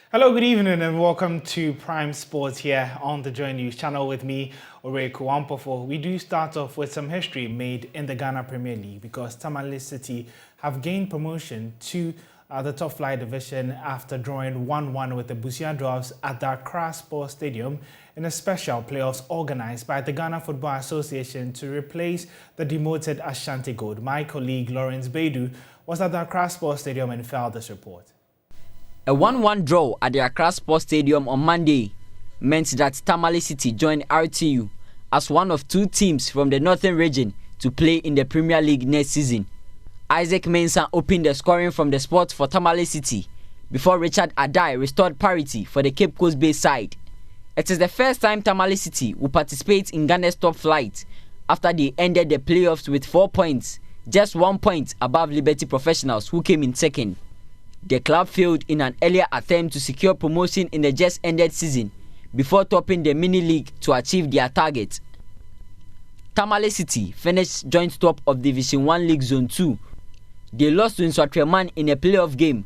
Hello, good evening, and welcome to Prime Sports here on the Joy News channel with me, Oreku Wampofo. We do start off with some history made in the Ghana Premier League because Tamale City have gained promotion to the top flight division after drawing 1-1 with the Busia Dwarfs at the Accra Sports Stadium in a special playoffs organized by the Ghana Football Association to replace the demoted Ashanti Gold. My colleague Lawrence Baidu was at the Accra Sports Stadium and filed this report. A 1-1 draw at the Accra Sports Stadium on Monday meant that Tamale City joined RTU as one of two teams from the Northern region to play in the Premier League next season. Isaac Mensah opened the scoring from the spot for Tamale City before Richard Adai restored parity for the Cape Coast Bay side. It is the first time Tamale City will participate in Ghana's top flight after they ended the playoffs with 4 points, just 1 point above Liberty Professionals, who came in second. The club failed in an earlier attempt to secure promotion in the just-ended season before topping the mini-league to achieve their target. Tamale City finished joint top of Division 1 League Zone 2. They lost to Nswatreman in a playoff game,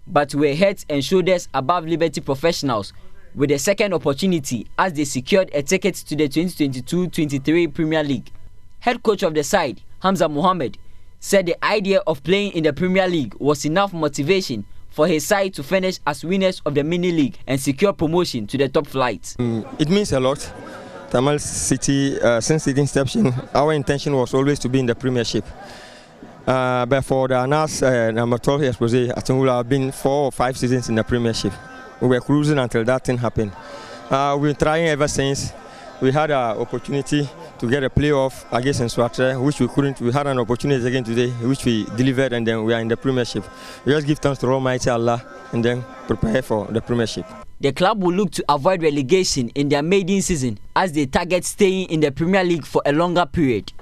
but were heads and shoulders above Liberty Professionals with a second opportunity as they secured a ticket to the 2022-23 Premier League. Head coach of the side, Hamza Mohammed, said the idea of playing in the Premier League was enough motivation for his side to finish as winners of the mini-league and secure promotion to the top flight. It means a lot. Tamale City, since its inception, our intention was always to be in the Premiership. But for the last number 12 years, I think we have been 4 or 5 seasons in the Premiership. We were cruising until that thing happened. We've been trying ever since. We had an opportunity to get a playoff against Nswatre, which we couldn't. We had an opportunity again today, which we delivered, and then we are in the Premiership. We just give thanks to Almighty Allah and then prepare for the Premiership. The club will look to avoid relegation in their maiden season as they target staying in the Premier League for a longer period.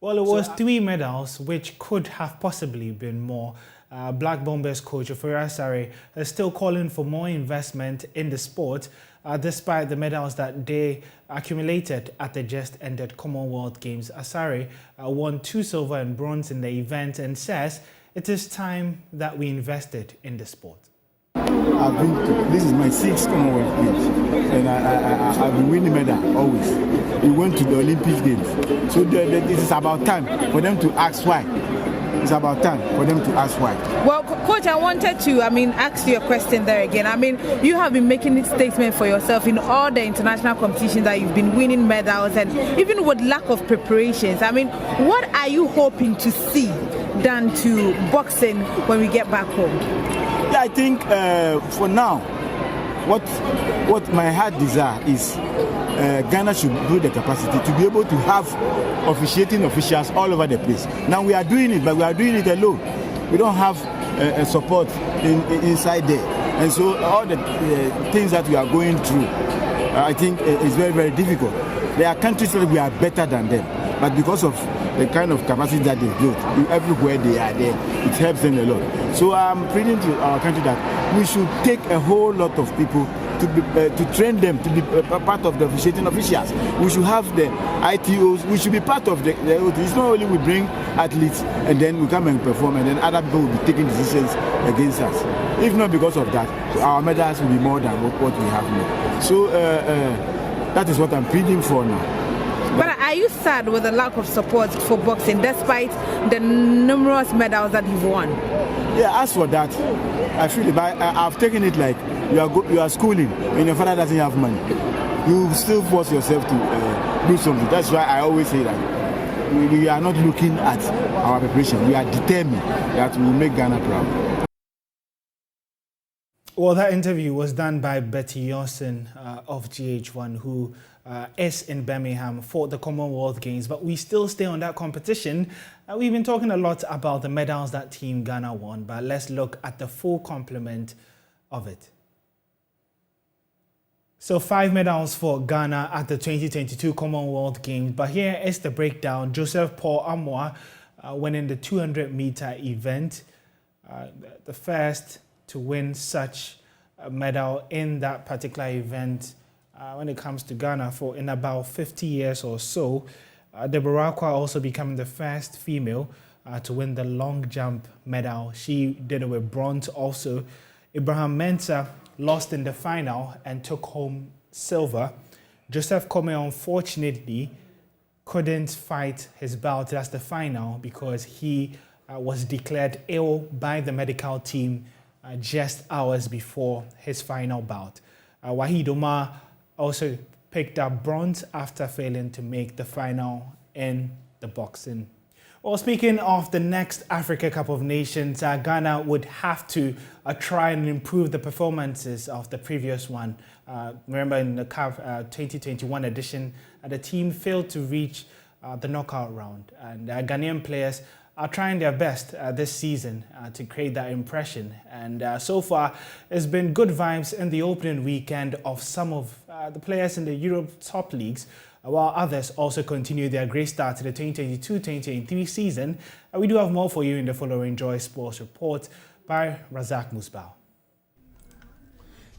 Well, it was 3 medals, which could have possibly been more. Black Bombers coach Ofori Asare is still calling for more investment in the sport, despite the medals that they accumulated at the just-ended Commonwealth Games. Asare won 2 silver and bronze in the event and says it is time that we invested in the sport. This is my 6th Commonwealth Games, and I've been winning medal always. We went to the Olympic Games, so this is about time for them to ask why. It's about time for them to ask why. Well, Coach, I wanted to, ask you a question there again. You have been making a statement for yourself in all the international competitions that you've been winning medals, and even with lack of preparations. What are you hoping to see done to boxing when we get back home? Yeah, I think for now, what my heart desire is Ghana should build the capacity to be able to have officiating officials all over the place. Now we are doing it, but we are doing it alone. We don't have support inside there. And so all the things that we are going through, I think is very, very difficult. There are countries that we are better than them, but because of the kind of capacity that they've built, everywhere they are there, it helps them a lot. So I'm pleading to our country that we should take a whole lot of people to train them to be part of the officiating officials. We should have the ITOs. We should be part of the it's not only we bring athletes and then we come and perform and then other people will be taking decisions against us. If not because of that, our medals will be more than what we have now. So that is what I'm pleading for now. But are you sad with the lack of support for boxing despite the numerous medals that you've won? Yeah, as for that, I feel it, but I've taken it like you are schooling and your father doesn't have money. You still force yourself to do something. That's why I always say that we are not looking at our preparation. We are determined that we will make Ghana proud. Well, that interview was done by Betty Yawson of GH1, who is in Birmingham for the Commonwealth Games. But we still stay on that competition. We've been talking a lot about the medals that Team Ghana won, but let's look at the full complement of it. So 5 medals for Ghana at the 2022 Commonwealth Games. But here is the breakdown. Joseph Paul Amoah winning the 200-meter event, the first to win such a medal in that particular event when it comes to Ghana for in about 50 years or so. Deborah Akwa also becoming the first female to win the long jump medal. She did it with bronze also. Abraham Mensah lost in the final and took home silver. Joseph Kome, unfortunately, couldn't fight his bout. That's the final because he was declared ill by the medical team just hours before his final bout. Wahid Omar also picked up bronze after failing to make the final in the boxing. Well, speaking of the next Africa Cup of Nations, Ghana would have to try and improve the performances of the previous one. Remember in the CAF 2021 edition, the team failed to reach the knockout round. And Ghanaian players are trying their best this season to create that impression. And so far, it's been good vibes in the opening weekend of some of the players in the Europe top leagues, while others also continue their great start to the 2022-2023 season. We do have more for you in the following Joy Sports Report by Razak Musbao.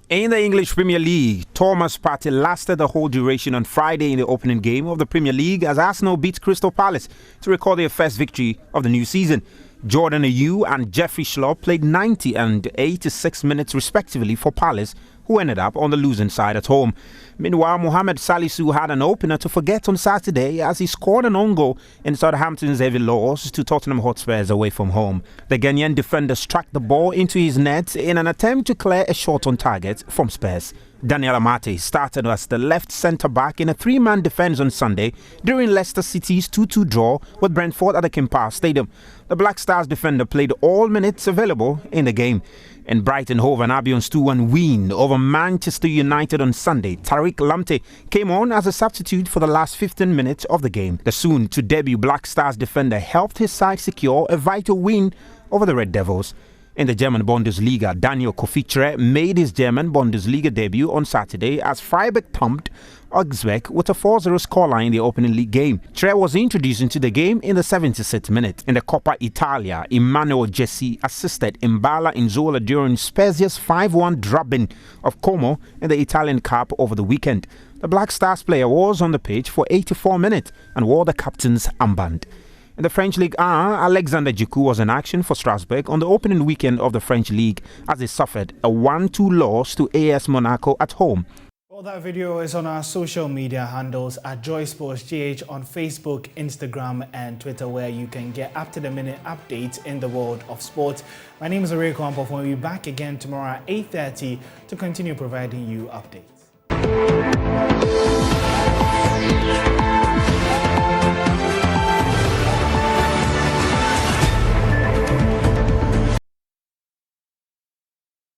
In the English Premier League, Thomas Partey lasted the whole duration on Friday in the opening game of the Premier League as Arsenal beat Crystal Palace to record their first victory of the new season. Jordan Ayew and Jeffrey Schlupp played 90 and 86 minutes respectively for Palace, who ended up on the losing side at home. Meanwhile, Mohamed Salisu had an opener to forget on Saturday as he scored an own goal in Southampton's heavy loss to Tottenham Hotspurs away from home. The Ghanaian defender struck the ball into his net in an attempt to clear a shot on target from Spurs. Daniel Amate started as the left centre-back in a three-man defence on Sunday during Leicester City's 2-2 draw with Brentford at the King Power Stadium. The Black Stars defender played all minutes available in the game. In Brighton Hove and Albion's 2-1 win over Manchester United on Sunday, Tariq Lamptey came on as a substitute for the last 15 minutes of the game. The soon-to-debut Black Stars defender helped his side secure a vital win over the Red Devils. In the German Bundesliga, Daniel Kofi made his German Bundesliga debut on Saturday as Freiburg thumped Augsburg with a 4-0 scoreline in the opening league game. Tre was introduced into the game in the 76th minute. In the Coppa Italia, Emmanuel Jesse assisted Mbala Inzola during Spezia's 5-1 drubbing of Como in the Italian Cup over the weekend. The Black Stars player was on the pitch for 84 minutes and wore the captain's armband. In the French League 1, Alexander Djikou was in action for Strasbourg on the opening weekend of the French League as they suffered a 1-2 loss to AS Monaco at home. Well, that video is on our social media handles at Joy Sports GH on Facebook, Instagram and Twitter, where you can get up-to-the-minute updates in the world of sport. My name is Oreko Ampof. We'll be back again tomorrow at 8:30 to continue providing you updates.